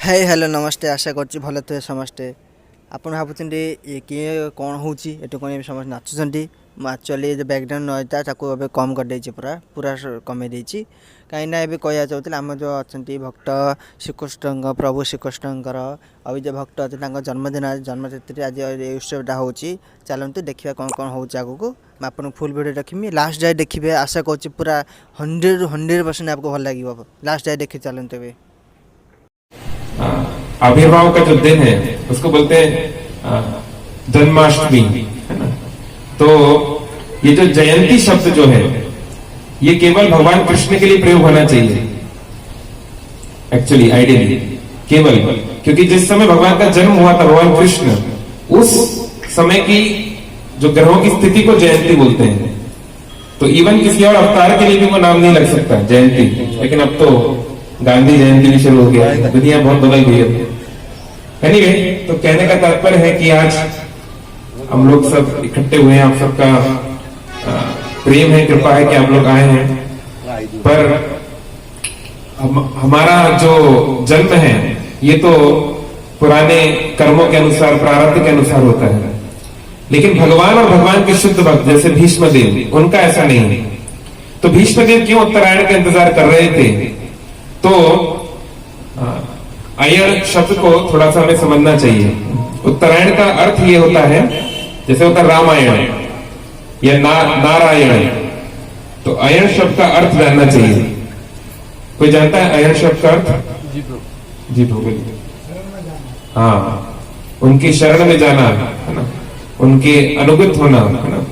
Hi hello नमस्ते आशा कर भल थे समस्ते आपन भावुँचे किए कौन हो समस्त नाचुंट एक्चुअली जो बैकग्राउंड नॉइज था ताको कम कर देछि पूरा पूरा कमे देछि कहीं ना ए कह चाहते आम जो अच्छा भक्त श्रीकृष्ण प्रभु श्रीकृष्णकर अभी जो भक्त अच्छे जन्मदिन जन्मतिथि आज उत्सवटा हो चलते देखिए कौन कौन हो आगू आपको फुल वीडियो रखी लास्ट जाए देखिए आशा कर पूरा 100% आपको भल लगे लास्ट जाए देखिए चलते आविर्भाव का जो दिन है उसको बोलते हैं जन्माष्टमी, है ना। तो ये जो जयंती शब्द जो है ये केवल भगवान कृष्ण के लिए प्रयोग होना चाहिए एक्चुअली आइडियली केवल, क्योंकि जिस समय भगवान का जन्म हुआ था भगवान कृष्ण उस समय की जो ग्रहों की स्थिति को जयंती बोलते हैं। तो इवन किसी और अवतार के लिए भी वो नाम नहीं लग सकता जयंती, लेकिन अब तो गांधी जयंती भी शुरू हो गया, दुनिया बहुत बदल गई है। एनीवे, तो कहने का तात्पर्य है कि आज हम लोग सब इकट्ठे हुए हैं, आप सबका प्रेम है, कृपा है कि आप लोग आए हैं। पर हमारा जो जन्म है ये तो पुराने कर्मों के अनुसार प्रारब्ध के अनुसार होता है, लेकिन भगवान और भगवान के शुद्ध भक्त जैसे भीष्म देव उनका ऐसा नहीं है। तो भीष्म देव क्यों उत्तरायण का इंतजार कर रहे थे? तो अयण शब्द को थोड़ा सा हमें समझना चाहिए। उत्तरायण का अर्थ ये होता है जैसे होता रामायण या नारायण, तो अयण शब्द का अर्थ जानना चाहिए। कोई जानता है अयण शब्द का अर्थ? जी भोगल, हाँ, उनकी शरण में जाना, है ना, उनके अनुगत होना, है ना।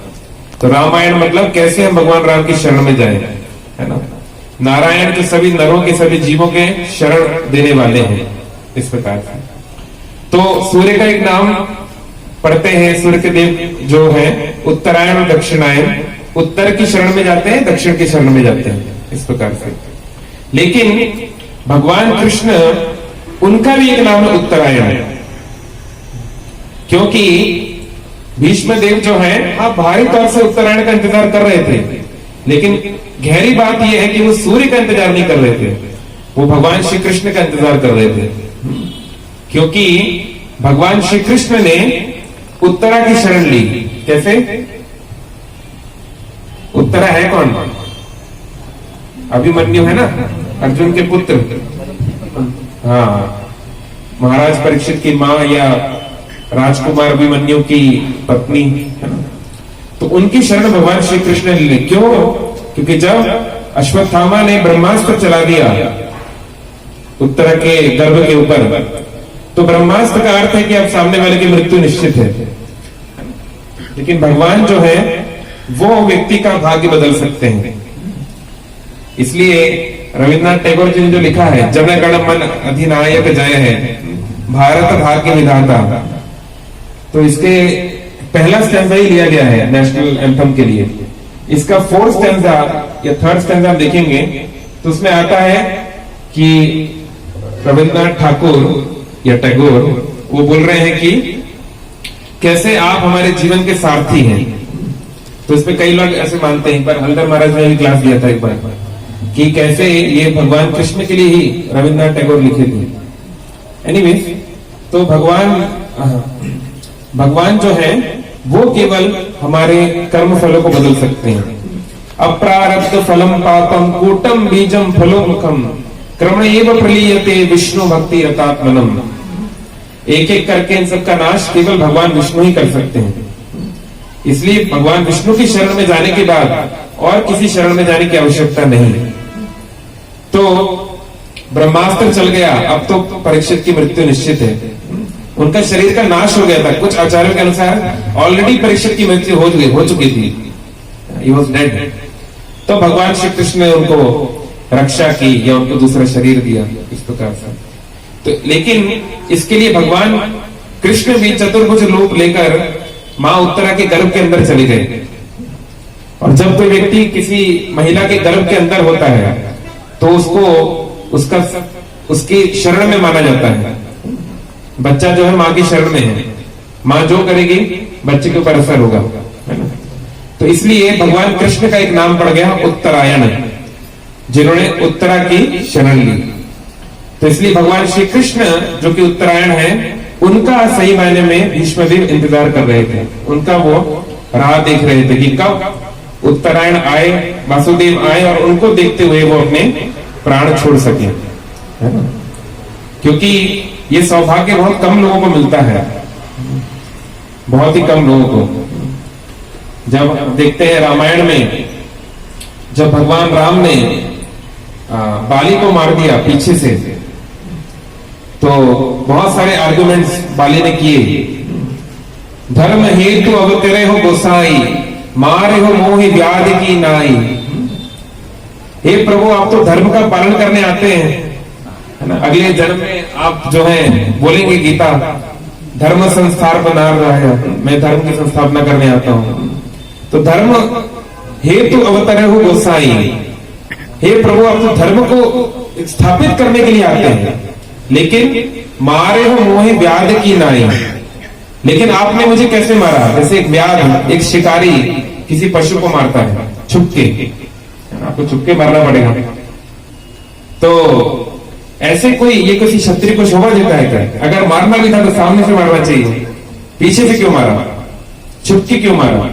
तो रामायण मतलब कैसे हम भगवान राम की शरण में जाएं, है ना। नारायण तो सभी नरों के सभी जीवों के शरण देने वाले हैं, इस प्रकार से। तो सूर्य का एक नाम पढ़ते हैं, सूर्य के देव जो है उत्तरायण और दक्षिणायन, उत्तर की शरण में जाते हैं, दक्षिण की शरण में जाते हैं, इस प्रकार से। लेकिन भगवान कृष्ण उनका भी एक नाम है उत्तरायण, क्योंकि भीष्म देव जो है आप भारी तौर से उत्तरायण का इंतजार कर रहे थे, लेकिन गहरी बात यह है कि वो सूर्य का इंतजार नहीं कर रहे थे, वो भगवान श्री कृष्ण का इंतजार कर रहे थे। क्योंकि भगवान श्री कृष्ण ने उत्तरा की शरण ली। कैसे? उत्तरा है कौन? अभिमन्यु है ना, अर्जुन के पुत्र, हाँ, महाराज परीक्षित की मां या राजकुमार अभिमन्यु की पत्नी, है ना। तो उनकी शरण भगवान श्री कृष्ण ने ली। क्यों? क्योंकि जब अश्वत्थामा ने ब्रह्मास्त्र चला दिया उत्तरा के गर्भ के ऊपर, तो ब्रह्मास्त्र का अर्थ है कि अब सामने वाले की मृत्यु निश्चित है। लेकिन भगवान जो है वो व्यक्ति का भाग्य बदल सकते हैं। इसलिए रविन्द्रनाथ टैगोर जी ने जो लिखा है, जन गण मन अधिनायक जय है, भारत भाग्य विधाता, तो इसके पहला स्टैंजा ही लिया गया है नेशनल एंथम के लिए। इसका फोर्थ स्टैंजा या थर्ड स्टैंजा हम देखेंगे तो उसमें आता है कि रविन्द्रनाथ ठाकुर या टैगोर वो बोल रहे हैं कि कैसे आप हमारे जीवन के सारथी हैं। तो इसमें कई लोग ऐसे मानते हैं, पर हल्दर महाराज ने भी क्लास दिया था एक बार कि कैसे ये भगवान कृष्ण के लिए ही रविन्द्रनाथ टैगोर लिखे थे। एनीवेज, तो भगवान जो है वो केवल हमारे कर्म फलों को बदल सकते हैं। अप्रारब्ध फलम पापम कूटम बीजम फलोमुखम क्रमण एव प्रलीयते विष्णु भक्ति रतात्मनम। एक एक करके इन सबका नाश केवल भगवान विष्णु ही कर सकते हैं। इसलिए भगवान विष्णु की शरण में जाने के बाद और किसी शरण में जाने की आवश्यकता नहीं। तो ब्रह्मास्त्र चल गया, अब तो परीक्षित की मृत्यु निश्चित है। उनका शरीर का नाश हो गया था, कुछ आचार्यों के अनुसार ऑलरेडी परीक्षित की मृत्यु हो चुकी थी, ही वॉज डेड। तो भगवान श्री कृष्ण ने उनको रक्षा की या उनको दूसरा शरीर दिया, इस प्रकार से। तो लेकिन इसके लिए भगवान कृष्ण भी चतुर्भुज रूप लेकर मां उत्तरा के गर्भ के अंदर चले गए। और जब कोई व्यक्ति किसी महिला के गर्भ के अंदर होता है तो उसको उसकी शरण में माना जाता है। बच्चा जो है मां की शरण में है, मां जो करेगी बच्चे के ऊपर असर होगा, है ना। तो इसलिए भगवान कृष्ण का एक नाम पड़ गया उत्तरायण, जिन्होंने उत्तरा की शरण ली। तो इसलिए भगवान श्री कृष्ण जो कि उत्तरायण है, उनका सही मायने में भीष्मदेव इंतजार कर रहे थे, उनका वो राह देख रहे थे कि कब उत्तरायण आए, वासुदेव आए और उनको देखते हुए वो अपने प्राण छोड़ सके, है ना। क्योंकि ये सौभाग्य बहुत कम लोगों को मिलता है, बहुत ही कम लोगों को। जब देखते हैं रामायण में, जब भगवान राम ने बाली को मार दिया पीछे से, तो बहुत सारे आर्गुमेंट्स बाली ने किए। धर्म हेतु अवतरे हो गोसाई, मारे हो मोहि व्याधि की नाई। हे प्रभु, आप तो धर्म का पालन करने आते हैं, है ना। अगले जन्म में आप जो है बोलेंगे गीता, धर्म संस्थार बना रहा है, मैं धर्म की संस्थापना करने आता हूं। तो धर्म हेतु अवतरे हो गोसाई, हे प्रभु, आप तो धर्म को स्थापित करने के लिए आते हैं, लेकिन मारे हो मोहे व्याध की नाई। लेकिन आपने मुझे कैसे मारा? जैसे एक व्याध, एक शिकारी किसी पशु को मारता है छुपके, आपको छुपके मारना पड़ेगा। तो ऐसे कोई, ये किसी क्षत्रिय को शोभा देता है क्या? अगर मारना भी था तो सामने से मारना चाहिए, पीछे से क्यों मारा, छुपके क्यों मारा?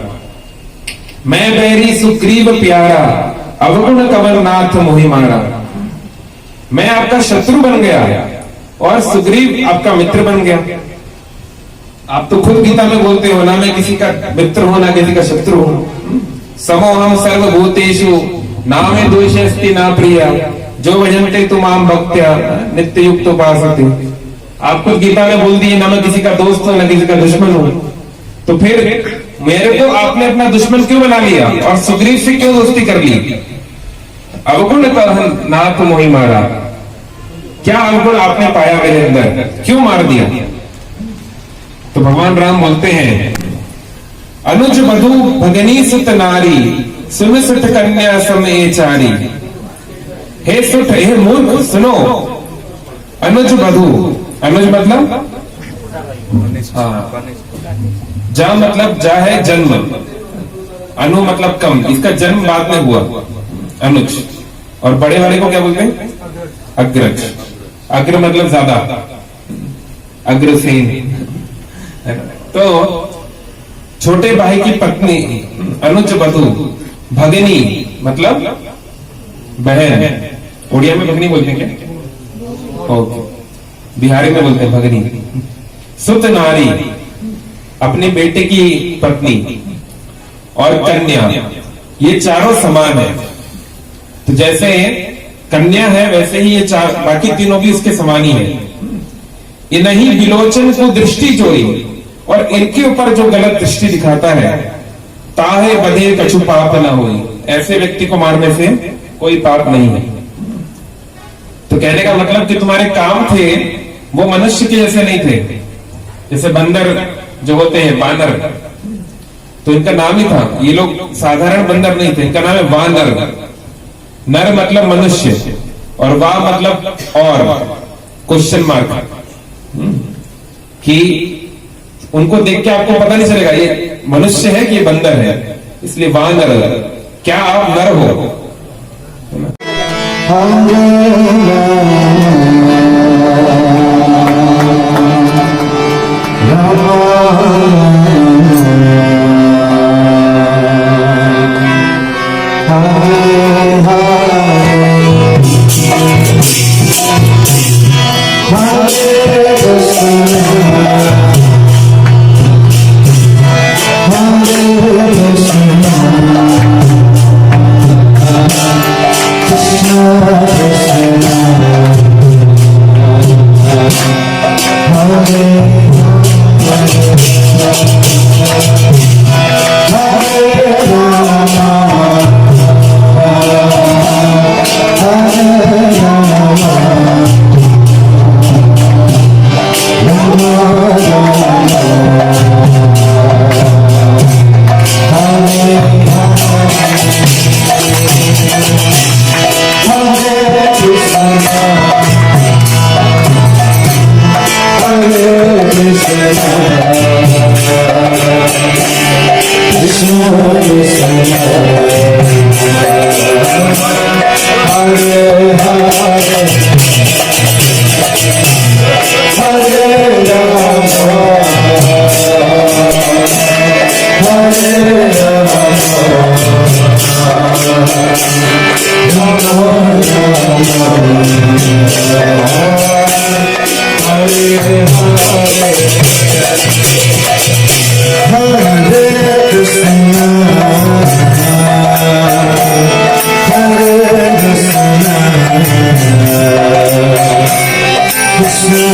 मैं बैरी सुग्रीव प्यारा, अवगुण कमलनाथ मोहि मारा। मैं आपका शत्रु बन गया और सुग्रीव आपका मित्र बन गया। आप तो खुद गीता में बोलते हो ना, मैं किसी का मित्र हूं ना किसी का शत्रु हूं। समोहम सर्वभूतेषु नामे द्वेषस्ति ना प्रिया, जो भजन्ते तुमाम भक्त्या नित्य युक्त उपासते। आप खुद गीता में बोल दिए ना मैं किसी का दोस्त हूं ना किसी का दुश्मन हूं, तो फिर मेरे को आपने अपना दुश्मन क्यों बना लिया और सुग्रीव से क्यों दोस्ती कर ली? अवगुण नाथ मोहि मारा। क्या अवगुण आपने पाया मेरे अंदर, क्यों मार दिया? तो भगवान राम बोलते हैं, अनुज वधु भगनी सुत नारी, सुन सुत कन्या समय चारी। हे सुत, हे मूर्ख सुनो, अनुज वधु, अनुज मतलब जा मतलब जा है जन्म, अनु मतलब कम, इसका जन्म बाद में हुआ अनुज। और बड़े वाले को क्या बोलते हैं? अग्रज। अग्र मतलब ज्यादा, अग्रसेन। तो छोटे भाई की पत्नी अनुज वधु, भगनी मतलब बहन। उड़िया में भगनी बोलते हैं क्या? ओके, बिहारी में बोलते हैं भगनी। सुत नारी, अपने बेटे की पत्नी, और कन्या, ये चारों समान है। तो जैसे कन्या है वैसे ही ये चार बाकी तीनों भी इसके समान ही है। इन्हीं विलोचन को दृष्टि जोई, और इनके ऊपर जो गलत दृष्टि दिखाता है, ताहे बधे कछु पाप न होई। ऐसे व्यक्ति को मारने से कोई पाप नहीं है। तो कहने का मतलब कि तुम्हारे काम थे वो मनुष्य के जैसे नहीं थे। जैसे बंदर जो होते हैं, बानर, तो इनका नाम ही था, ये लोग साधारण बंदर नहीं थे, इनका नाम है वानर। नर मतलब मनुष्य और वा मतलब और, क्वेश्चन मार्क, कि उनको देख के आपको पता नहीं चलेगा ये मनुष्य है कि ये बंदर है, इसलिए वानर। क्या आप नर हो? Hare Hare Hare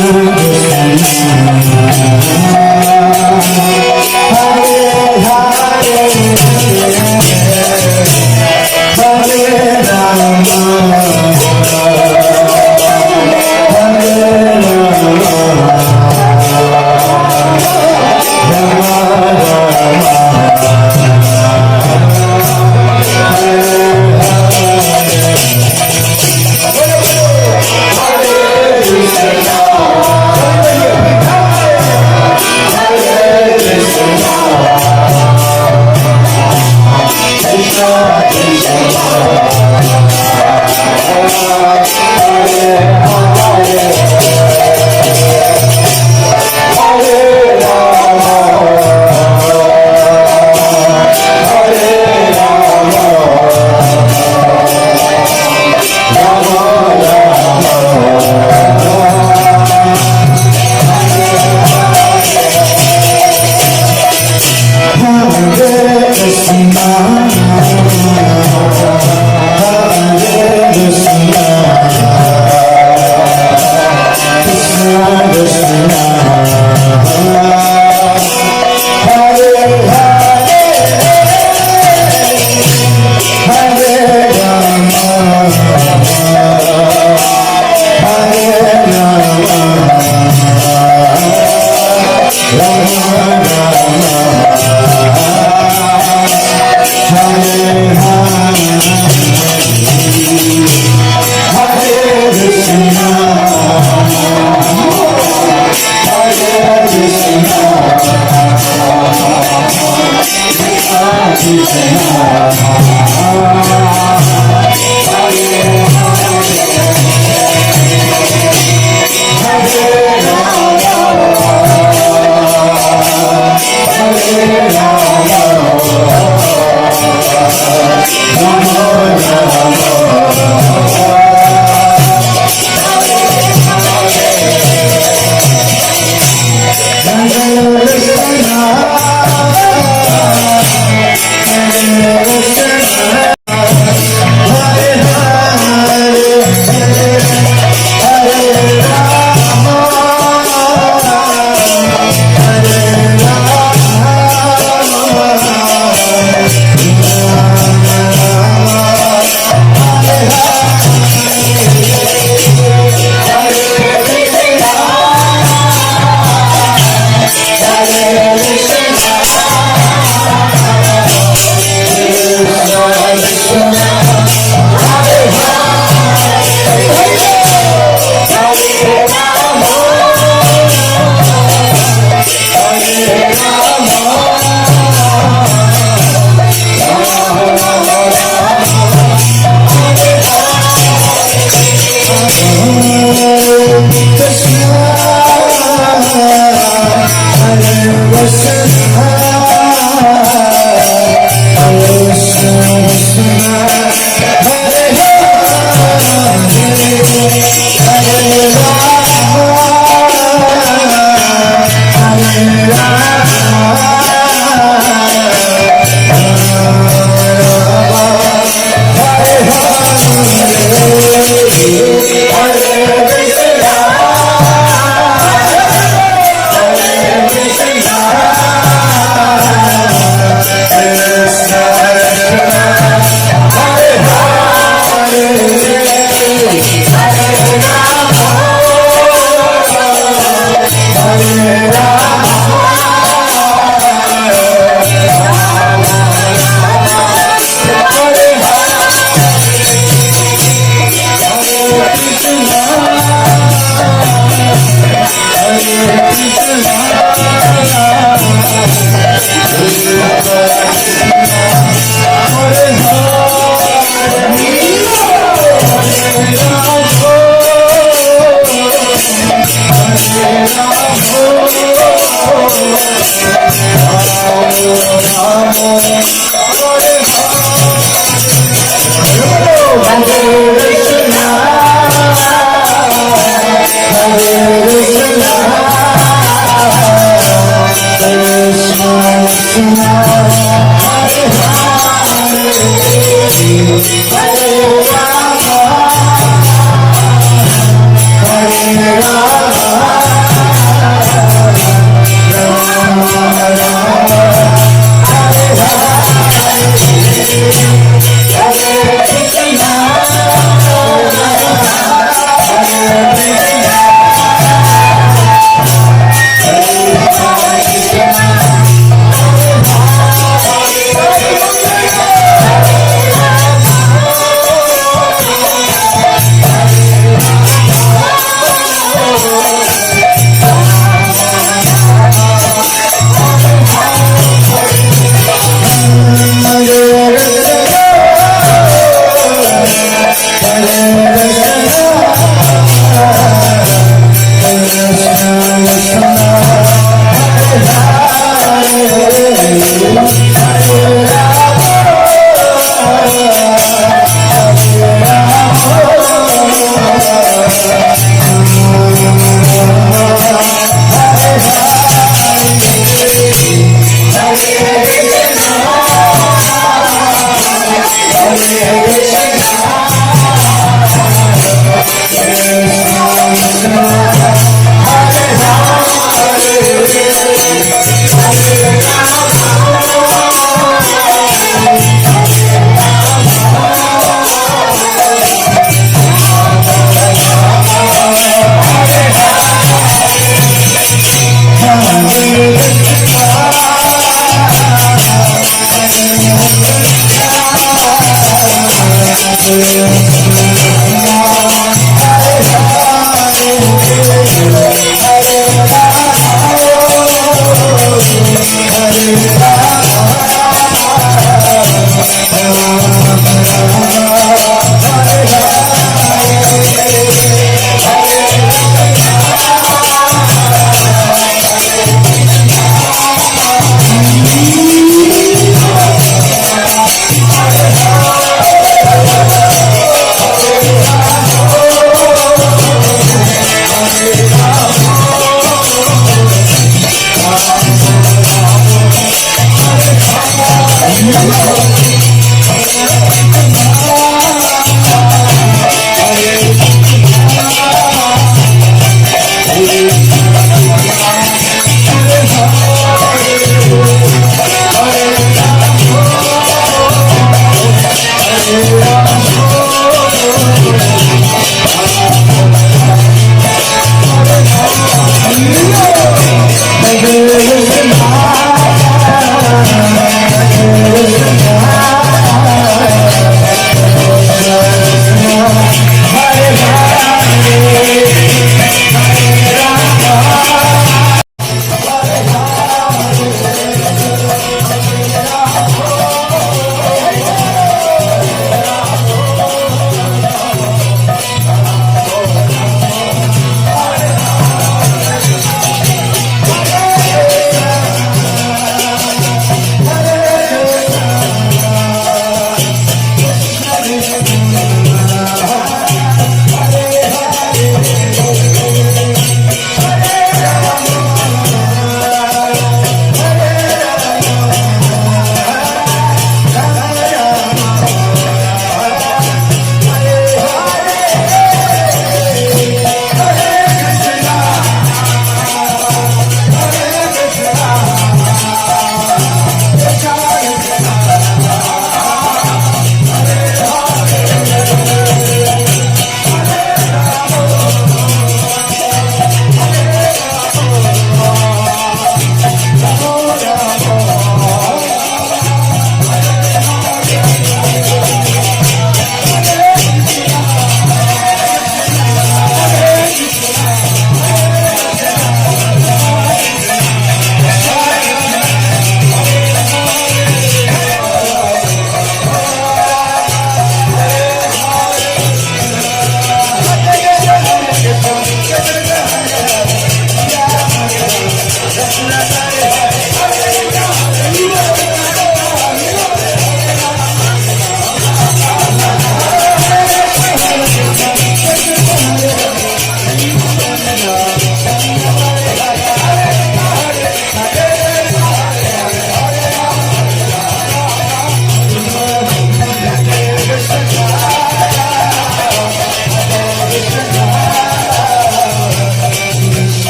Krishna